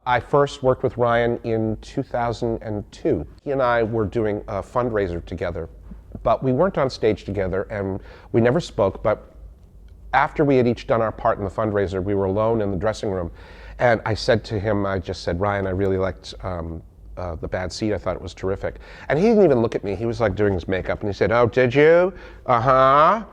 I first worked with Ryan in 2002. He and I were doing a fundraiser together, but we weren't on stage together and we never spoke, but after we had each done our part in the fundraiser, we were alone in the dressing room. And I said to him, I just said, Ryan, I really liked The Bad Seed. I thought it was terrific. And he didn't even look at me. He was like doing his makeup and he said, oh, did you? Uh-huh.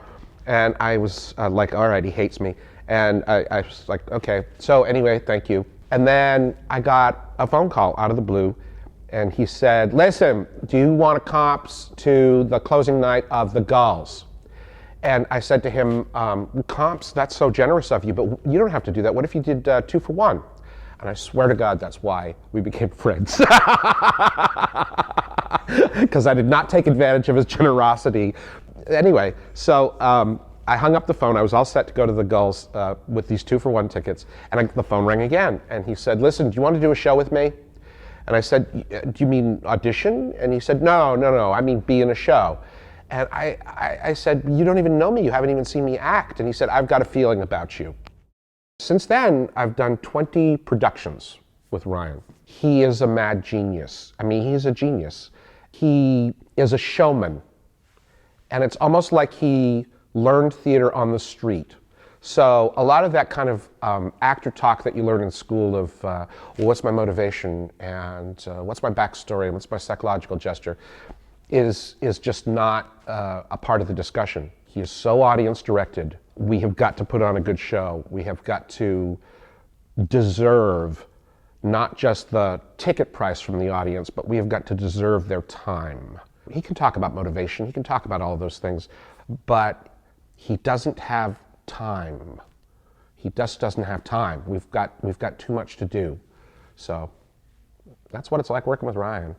And I was like, all right, he hates me. And I was like, okay. So anyway, thank you. And then I got a phone call out of the blue and he said, listen, do you want comps to the closing night of The Gulls? And I said to him, comps, that's so generous of you, but you don't have to do that. What if you did 2 for 1? And I swear to God, that's why we became friends. Because I did not take advantage of his generosity. Anyway, so I hung up the phone. I was all set to go to The Gulls with these 2 for 1 tickets. And the phone rang again. And he said, listen, do you want to do a show with me? And I said, do you mean audition? And he said, no, I mean be in a show. And I said, you don't even know me. You haven't even seen me act. And he said, I've got a feeling about you. Since then, I've done 20 productions with Ryan. He is a mad genius. I mean, he's a genius. He is a showman. And it's almost like he learned theater on the street. So a lot of that kind of actor talk that you learn in school of, well, what's my motivation and what's my backstory and what's my psychological gesture, is just not a part of the discussion. He is so audience directed. We have got to put on a good show. We have got to deserve not just the ticket price from the audience, but we have got to deserve their time. He can talk about motivation, he can talk about all of those things, but he doesn't have time. He just doesn't have time. We've got too much to do. So that's what it's like working with Ryan.